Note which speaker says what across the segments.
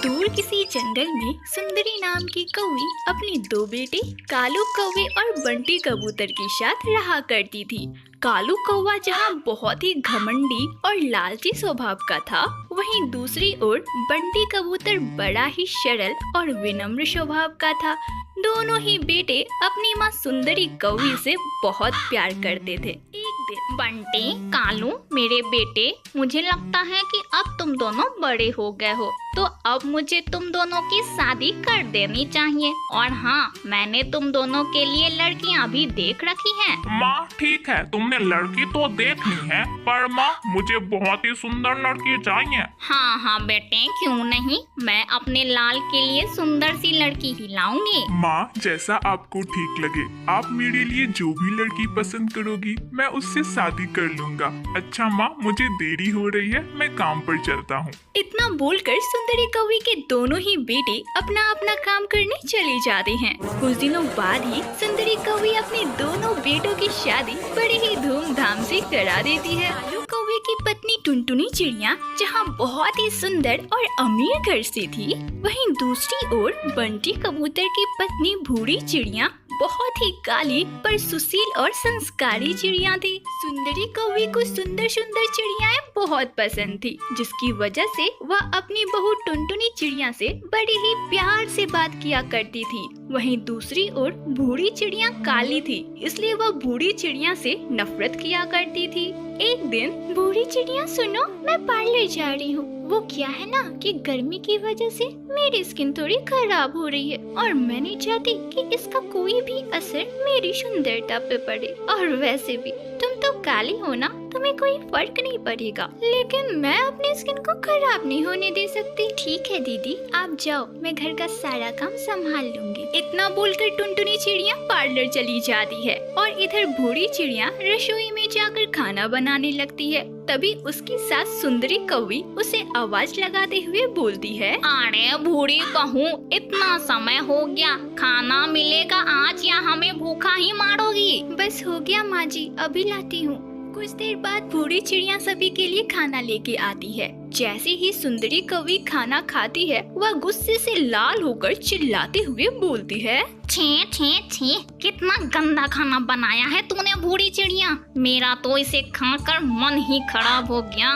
Speaker 1: दूर किसी जंगल में सुंदरी नाम की कौवी अपने दो बेटे कालू कौवे और बंटी कबूतर के साथ रहा करती थी। कालू कौवा जहाँ बहुत ही घमंडी और लालची स्वभाव का था, वहीं दूसरी ओर बंटी कबूतर बड़ा ही सरल और विनम्र स्वभाव का था। दोनों ही बेटे अपनी माँ सुंदरी कौवी से बहुत प्यार करते थे। एक दिन
Speaker 2: बंटी, कालू, मेरे बेटे, मुझे लगता है कि अब तुम दोनों बड़े हो गए हो, तो अब मुझे तुम दोनों की शादी कर देनी चाहिए। और हाँ, मैंने तुम दोनों के लिए लड़कियाँ भी देख रखी हैं।
Speaker 3: माँ ठीक है, तुमने लड़की तो देख ली है, पर माँ मुझे बहुत ही सुंदर लड़की चाहिए।
Speaker 2: हाँ हाँ बेटे, क्यों नहीं, मैं अपने लाल के लिए सुंदर सी लड़की ही लाऊंगी।
Speaker 3: माँ जैसा आपको ठीक लगे, आप मेरे लिए जो भी लड़की पसंद करोगी मैं उससे शादी कर लूँगा। अच्छा माँ, मुझे देरी हो रही है, मैं काम पर चलता हूँ।
Speaker 1: इतना बोलकर सुंदरी कौवी के दोनों ही बेटे अपना अपना काम करने चले जाते हैं। कुछ दिनों बाद ही सुंदरी कौवी अपने दोनों बेटों की शादी बड़े ही धूमधाम से करा देती है। कालू कौवे की पत्नी टुनटुनी चिड़िया जहाँ बहुत ही सुंदर और अमीर घर से थी, वहीं दूसरी ओर बंटी कबूतर की पत्नी भूरी चिड़िया बहुत ही काली पर सुशील और संस्कारी चिड़िया थी। सुंदरी कौवी को सुंदर सुंदर चिड़ियाएं बहुत पसंद थी, जिसकी वजह से वह अपनी बहू टुनटुनी चिड़िया से बड़े ही प्यार से बात किया करती थी। वहीं दूसरी ओर भूरी चिड़िया काली थी, इसलिए वह भूरी चिड़िया से नफरत किया करती थी। एक दिन भूरी चिड़िया, सुनो, मैं पार्लर जा रही हूँ। वो क्या है ना कि गर्मी की वजह से मेरी स्किन थोड़ी खराब हो रही है और मैं नहीं चाहती कि इसका कोई भी असर मेरी सुंदरता पे पड़े। और वैसे भी तुम तो काली हो ना, तुम्हें कोई फर्क नहीं पड़ेगा, लेकिन मैं अपनी स्किन को खराब नहीं होने दे सकती। ठीक है दीदी, आप जाओ, मैं घर का सारा काम संभाल लूंगी। इतना बोलकर टुनटुनी चिड़िया पार्लर चली जाती है और इधर भूरी चिड़िया रसोई में जाकर खाना बनाने लगती है। तभी उसकी सास सुंदरी कौवी उसे आवाज लगाते हुए बोलती है,
Speaker 2: अरे भूरी बहू, इतना समय हो गया, खाना मिलेगा आज या हमें भूखा ही मारोगी।
Speaker 1: बस हो गया माँ जी, अभी लाती हूँ। कुछ देर बाद भूरी चिड़िया सभी के लिए खाना लेके आती है। जैसे ही सुंदरी कौवी खाना खाती है, वह गुस्से से लाल होकर चिल्लाते हुए बोलती है,
Speaker 2: छी छी छी, कितना गंदा खाना बनाया है तूने भूरी चिड़िया, मेरा तो इसे खाकर मन ही खराब हो गया।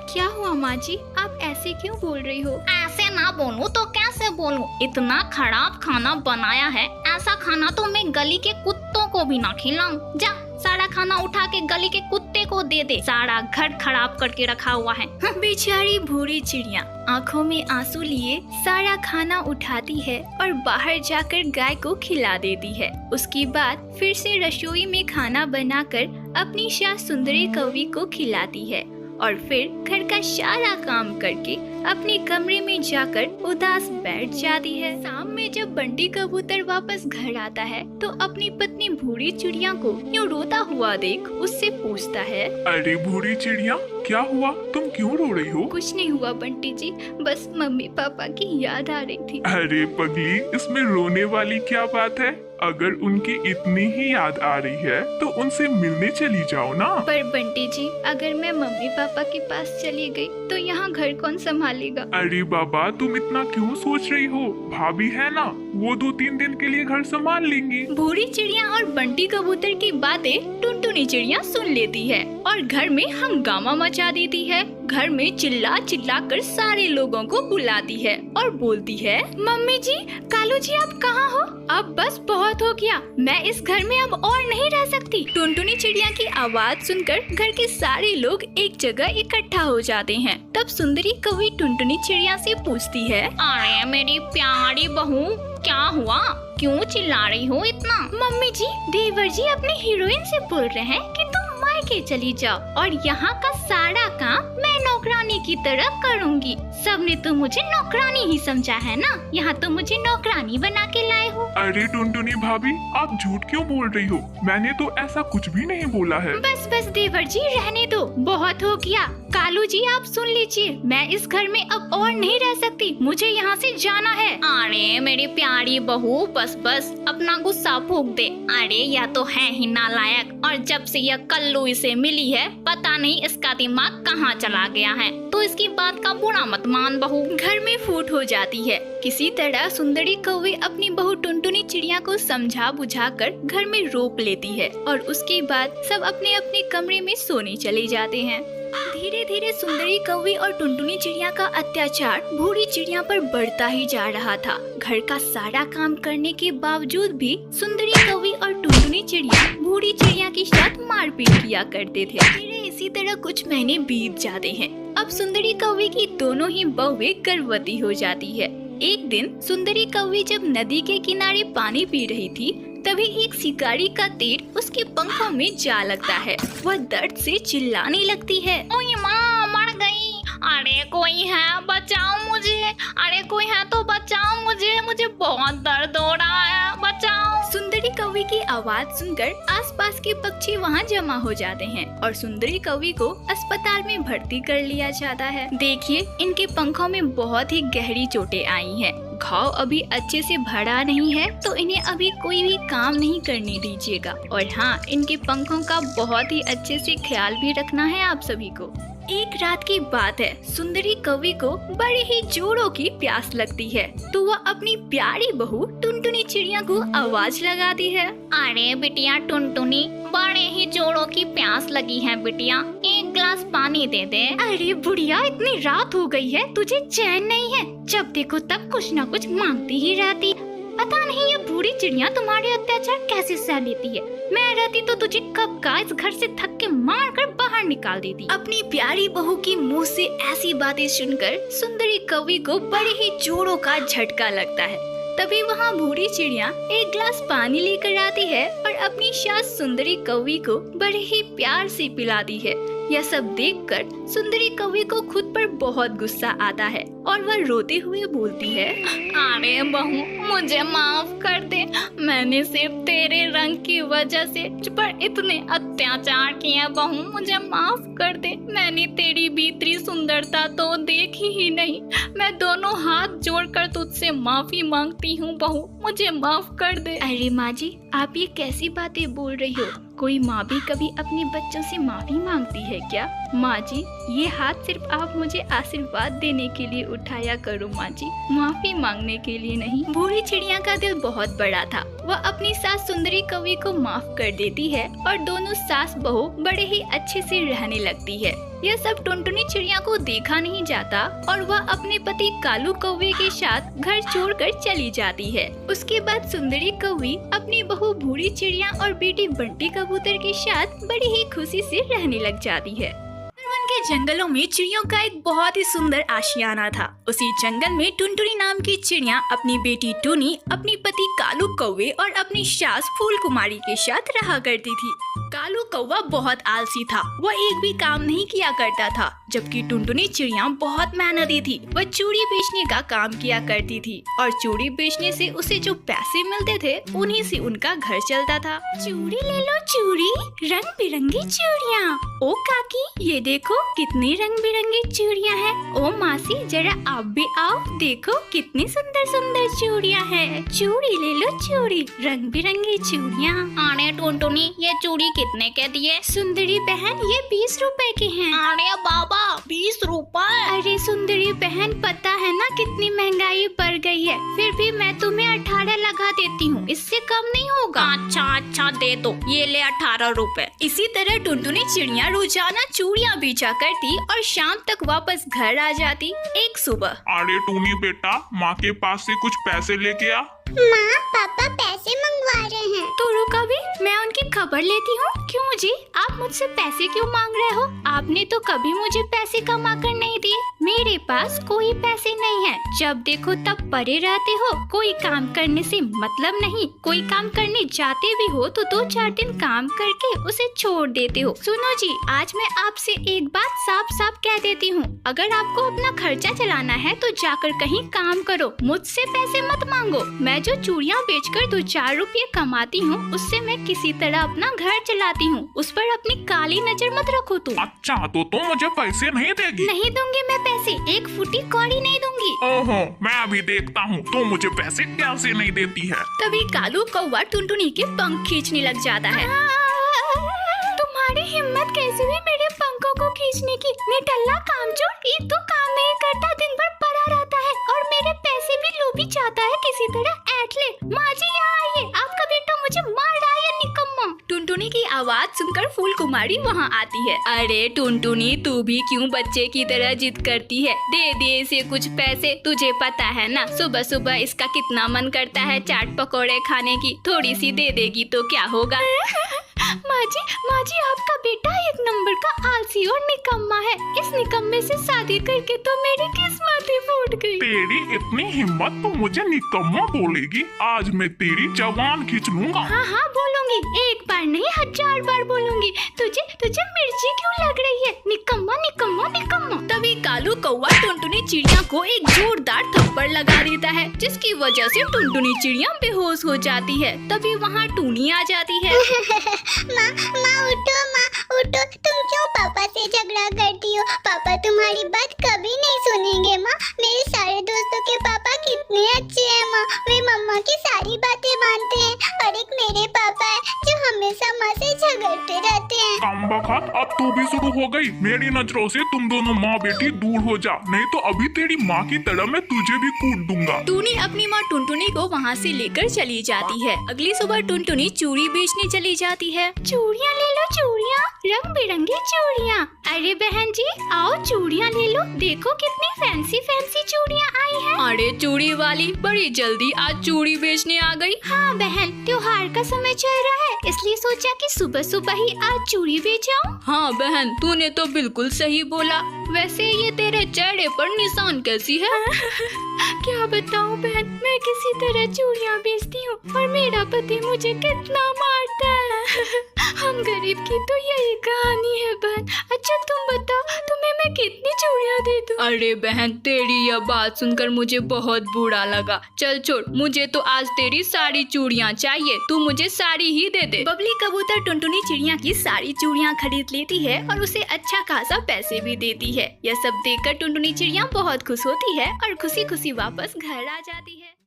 Speaker 1: क्या हुआ माँ जी, आप ऐसे क्यों बोल रही हो?
Speaker 2: ऐसे ना बोलूं तो कैसे बोलूं, इतना खराब खाना बनाया है, ऐसा खाना तो मैं गली के कुत्तों को भी ना खिलाऊं। जा, सारा खाना उठा के गली के कुत्ते को दे दे, सारा घर खराब करके रखा हुआ है।
Speaker 1: बेचारी भूरी चिड़िया आंखों में आंसू लिए सारा खाना उठाती है और बाहर जाकर गाय को खिला देती है। उसके बाद फिर से रसोई में खाना बनाकर अपनी सास सुंदरी कौवी को खिलाती है और फिर घर का सारा काम करके अपने कमरे में जाकर उदास बैठ जाती है। शाम में जब बंटी कबूतर वापस घर आता है तो अपनी पत्नी भूरी चिड़िया को यूं रोता हुआ देख उससे पूछता है,
Speaker 3: अरे भूरी चिड़िया, क्या हुआ, तुम क्यों रो रही हो?
Speaker 1: कुछ नहीं हुआ बंटी जी, बस मम्मी पापा की याद आ रही थी।
Speaker 3: अरे पगली, इसमें रोने वाली क्या बात है? अगर उनकी इतनी ही याद आ रही है तो उनसे मिलने चली जाओ ना।
Speaker 1: पर बंटी जी, अगर मैं मम्मी पापा के पास चली गई तो यहाँ घर कौन संभालेगा?
Speaker 3: अरे बाबा, तुम इतना क्यों सोच रही हो? भाभी है ना, वो 2-3 दिन के लिए घर संभाल लेंगी।
Speaker 1: भूरी चिड़िया और बंटी कबूतर की बातें टुनटुनी चिड़िया सुन लेती है और घर में हंगामा मचा देती है। घर में चिल्ला चिल्ला कर सारे लोगों को बुलाती है और बोलती है, मम्मी जी, कालू जी, आप कहाँ हो? अब बस बहुत हो गया, मैं इस घर में अब और नहीं रह सकती। टुनटुनी चिड़िया की आवाज सुनकर घर के सारे लोग एक जगह इकट्ठा हो जाते हैं। तब सुंदरी कौवी टुनटुनी चिड़िया से पूछती है,
Speaker 2: अरे मेरी प्यारी बहू, क्या हुआ, क्यों चिल्ला रही हो इतना?
Speaker 1: मम्मी जी, देवर जी अपनी हीरोइन से बोल रहे हैं कि तुम मायके चली जाओ और यहाँ का सारा काम मैं नौकरानी की तरह करूँगी। सबने तो मुझे नौकरानी ही समझा है ना, यहाँ तो मुझे नौकरानी बना के लाए हो।
Speaker 3: अरे टुनटुनी भाभी, आप झूठ क्यों बोल रही हो? मैंने तो ऐसा कुछ भी नहीं बोला है।
Speaker 1: बस बस देवर जी, रहने दो, बहुत हो गया। कालू जी, आप सुन लीजिए, मैं इस घर में अब और नहीं रह सकती, मुझे यहाँ से जाना है।
Speaker 2: अरे मेरी प्यारी बहू, बस बस अपना गुस्सा फूंक दे। अरे यह तो है ही नालायक, और जब से यह कल्लू इसे मिली है, पता नहीं इसका दिमाग कहाँ चला गया है। तो इसकी बात का बुरा मत मान बहू।
Speaker 1: घर में फूट हो जाती है। किसी तरह सुंदरी कौवी अपनी बहू टुनटुनी चिड़िया को समझा बुझाकर घर में रोक लेती है और उसके बाद सब अपने अपने कमरे में सोने चले जाते हैं। धीरे धीरे सुंदरी कौवी और टुनटुनी चिड़िया का अत्याचार भूरी चिड़िया पर बढ़ता ही जा रहा था। घर का सारा काम करने के बावजूद भी सुंदरी कौवी और टुनटुनी चिड़िया भूरी चिड़िया के साथ मारपीट किया करते थे। धीरे इसी तरह कुछ महीने बीत जाते हैं। अब सुंदरी कौवी की दोनों ही बहुएं गर्भवती हो जाती है। एक दिन सुंदरी कौवी जब नदी के किनारे पानी पी रही थी, तभी एक शिकारी का तीर उसके पंखों में जा लगता है। वह दर्द से चिल्लाने लगती है।
Speaker 2: ओए माँ, मर गई। अरे कोई है, बचाओ मुझे। अरे कोई है तो बचाओ मुझे बहुत दर्द हो रहा है, बचाओ।
Speaker 1: सुंदरी कौवी की आवाज सुनकर आसपास के पक्षी वहाँ जमा हो जाते हैं और सुंदरी कौवी को अस्पताल में भर्ती कर लिया जाता है। देखिए, इनके पंखों में बहुत ही गहरी चोटें आई हैं। घाव अभी अच्छे से भरा नहीं है तो इन्हें अभी कोई भी काम नहीं करने दीजिएगा। और हाँ, इनके पंखों का बहुत ही अच्छे से ख्याल भी रखना है आप सभी को। एक रात की बात है, सुंदरी कौवी को बड़े ही जोरों की प्यास लगती है तो वह अपनी प्यारी बहू टुनटुनी चिड़िया को आवाज लगाती है।
Speaker 2: अरे बिटिया टुनटुनी, बड़े ही जोरों की प्यास लगी है बिटिया, एक गिलास पानी दे दे।
Speaker 1: अरे बुढ़िया, इतनी रात हो गई है, तुझे चैन नहीं है? जब देखो तब कुछ न कुछ मांगती ही रहती। पता नहीं ये बूढ़ी चिड़िया तुम्हारे अत्याचार कैसे सह लेती है। मैं रहती तो तुझे कब का इस घर से थक के मार कर बाहर निकाल देती। अपनी प्यारी बहू की मुंह से ऐसी बातें सुनकर सुंदरी कौवी को बड़े ही जोरों का झटका लगता है। तभी वहाँ बूढ़ी चिड़िया एक गिलास पानी लेकर आती है और अपनी सास सुंदरी कौवी को बड़े ही प्यार से पिलाती है। यह सब देखकर सुंदरी कौवी को खुद पर बहुत गुस्सा आता है और वह रोते हुए बोलती है।
Speaker 2: अरे बहू, मुझे माफ कर दे। मैंने सिर्फ तेरे रंग की वजह से पर इतने अत्याचार किए बहू, मुझे माफ कर दे। मैंने तेरी भीतरी सुंदरता तो देखी ही नहीं। मैं दोनों हाथ जोड़कर तुझसे माफी मांगती हूँ बहू, मुझे माफ कर दे।
Speaker 1: अरे माँ जी, आप ये कैसी बातें बोल रही हो? कोई माँ भी कभी अपने बच्चों से माफी मांगती है क्या? माँ जी, ये हाथ सिर्फ आप मुझे आशीर्वाद देने के लिए उठाया करो माँ जी, माफी मांगने के लिए नहीं। बूढ़ी चिड़िया का दिल बहुत बड़ा था। वह अपनी सास सुंदरी कौवी को माफ कर देती है और दोनों सास बहू बड़े ही अच्छे से रहने लगती है। यह सब टुनटुनी चिड़िया को देखा नहीं जाता और वह अपने पति कालू कौवे के साथ घर छोड़कर चली जाती है। उसके बाद सुंदरी कौवी अपनी बहू बूढ़ी चिड़िया और बेटी बंटी कबूतर के साथ बड़ी ही खुशी से रहने लग जाती है। के जंगलों में चिड़ियों का एक बहुत ही सुंदर आशियाना था। उसी जंगल में टुनटुनी नाम की चिड़िया अपनी बेटी टुनी, अपनी पति कालू कौवे और अपनी सास फूल कुमारी के साथ रहा करती थी। कालू कौवा बहुत आलसी था, वह एक भी काम नहीं किया करता था, जबकि टुनटुनी चिड़िया बहुत मेहनती थी। वह चूड़ी बेचने का काम किया करती थी और चूड़ी बेचने से उसे जो पैसे मिलते थे उन्हीं से उनका घर चलता था। चूड़ी ले लो चूड़ी, रंग बिरंगी चूड़ियाँ। ओ काकी, ये देखो कितनी रंग बिरंगी चूड़ियाँ हैं। ओ मासी, जरा आप भी आओ, देखो कितनी सुंदर सुंदर चूड़ियाँ हैं। चूड़ी ले लो चूड़ी, रंग बिरंगी चूड़ियाँ।
Speaker 2: अरे टुनटुनी, ये चूड़ी कितने के दिए?
Speaker 1: सुंदरी बहन, ये 20 रुपए के हैं।
Speaker 2: अरे बाबा, 20 रुपए?
Speaker 1: अरे सुंदरी बहन, पता है ना कितनी महंगाई बढ़ गई है, फिर भी मैं तुम्हें 18 लगा देती हूँ, इससे कम नहीं होगा।
Speaker 2: अच्छा दे दो, ये ले 18 रुपए।
Speaker 1: इसी तरह टुनटुनी चिड़िया रोजाना चूड़ियाँ बेचा करती और शाम तक वापस घर आ जाती। एक सुबह,
Speaker 3: अरे टूनी बेटा, माँ के पास से कुछ पैसे लेके आ।
Speaker 4: माँ, पापा पैसे मंगवा रहे हैं।
Speaker 1: तो रुका भी, मैं उनकी खबर लेती हूँ। क्यों जी, आप मुझसे पैसे क्यों मांग रहे हो? आपने तो कभी मुझे पैसे कमा कर नहीं दिए। मेरे पास कोई पैसे नहीं है, जब देखो तब पड़े रहते हो, कोई काम करने से मतलब नहीं। कोई काम करने जाते भी हो तो 2-4 दिन काम करके उसे छोड़ देते हो। सुनो जी, आज मैं आपसे एक बात साफ साफ कह देती हूँ, अगर आपको अपना खर्चा चलाना है तो जाकर कहीं काम करो, मुझसे पैसे मत मांगो। मैं जो चूड़ियाँ बेचकर 2-4 रुपये कमाती हूँ, उससे मैं किसी तरह अपना घर चलाती हूँ, उस पर अपनी काली नजर मत रखो तुम।
Speaker 3: अच्छा, तो तुम मुझे पैसे नहीं देगी?
Speaker 1: नहीं दूंगी मैं पैसे, एक फुटी कौड़ी नहीं दूंगी।
Speaker 3: ओहो, मैं अभी देखता हूँ तो मुझे पैसे कैसे नहीं देती है।
Speaker 1: तभी कालू कौवा टुनटुनी के पंख खींचने लग जाता है। तुम्हारी हिम्मत कैसे हुई मेरे पंखों को खींचने की? निठल्ला कामचोर, एक तो काम नहीं करता, दिन भर पड़ा रहता है और मेरे पैसे भी लोभी चाहता है किसी तरह ऐंठ ले। माँ जी यहाँ आइए, आपका बेटा मुझे मार रहा है, निकम्मा। टुनटुनी की आवाज सुनकर फूल कुमारी वहाँ आती है। अरे टुनटुनी, तू भी क्यों बच्चे की तरह जिद करती है? दे दे इसे कुछ पैसे, तुझे पता है ना सुबह सुबह इसका कितना मन करता है चाट पकौड़े खाने की। थोड़ी सी दे देगी तो क्या होगा? माँ जी आपका बेटा एक नंबर का आलसी और निकम्मा है। इस निकम्मे से शादी करके तो मेरी किस्मत ही फूट गई।
Speaker 3: तेरी इतनी हिम्मत तो मुझे निकम्मा बोलेगी? आज मैं तेरी जवान खींच लूंगा।
Speaker 1: हाँ बोलूंगी, एक बार नहीं 1000 बार बोलूंगी। तुझे मिर्ची क्यों लग रही है? निकम्मा निकम्मा निकम्मा। तभी कालू कौवा टुनटुनी चिड़िया को एक जोरदार थप्पड़ लगा देता है, जिसकी वजह से टुनटुनी चिड़िया बेहोश हो जाती है। तभी वहाँ टूनी आ जाती है।
Speaker 4: माँ उठो, तुम क्यों पापा से झगड़ा करती हो? पापा तुम्हारी बात कभी नहीं सुनेंगे माँ। मेरे सारे दोस्तों के पापा कितने अच्छे हैं माँ, वे मम्मा की सारी बातें मानते हैं। और एक मेरे पापा है जो हमेशा माँ से झगड़ते रहते हैं।
Speaker 3: कमबख्त, अब तू भी शुरू हो गई। मेरी नजरों से तुम दोनों माँ बेटी दूर हो जा, नहीं तो अभी तेरी माँ की तरह मैं तुझे भी कूट दूंगा।
Speaker 1: टूनी अपनी माँ टुनटुनी को वहाँ से लेकर चली जाती है। अगली सुबह टुनटुनी चूड़ी बेचने चली जाती है। चूड़ियाँ ले लो, चूड़ियाँ, रंग बिरंगी चूड़ियाँ। अरे बहन जी आओ चूड़ियाँ ले लो, देखो कितनी फैंसी फैंसी चूड़ियाँ आई हैं। अरे चूड़ी वाली बड़ी जल्दी आज चूड़ी बेचने आ गई। हाँ बहन, त्योहार का समय चल रहा है, इसलिए सोचा कि सुबह सुबह ही आज चूड़ी बेच आऊं। हाँ बहन, तूने तो बिल्कुल सही बोला। वैसे ये तेरे चेहरे पर निशान कैसी है? क्या बताऊं बहन, मैं किसी तरह चूड़ियाँ बेचती हूँ और मेरा पति मुझे कितना मारता है। हम गरीब की तो यही कहानी है बहन। अच्छा तुम बताओ, तुम्हें मैं कितनी चूड़ियाँ दे दूं? अरे बहन, तेरी यह बात सुनकर मुझे बहुत बुरा लगा। चल छोड़, मुझे तो आज तेरी सारी चूड़ियाँ चाहिए, तू मुझे सारी ही दे दे। बबली कबूतर टुनटुनी चिड़िया की सारी चूड़ियाँ खरीद लेती है और उसे अच्छा खासा पैसे भी देती है। यह सब देखकर टुनटुनी चिड़िया बहुत खुश होती है और खुशी खुशी वापस घर आ जाती है।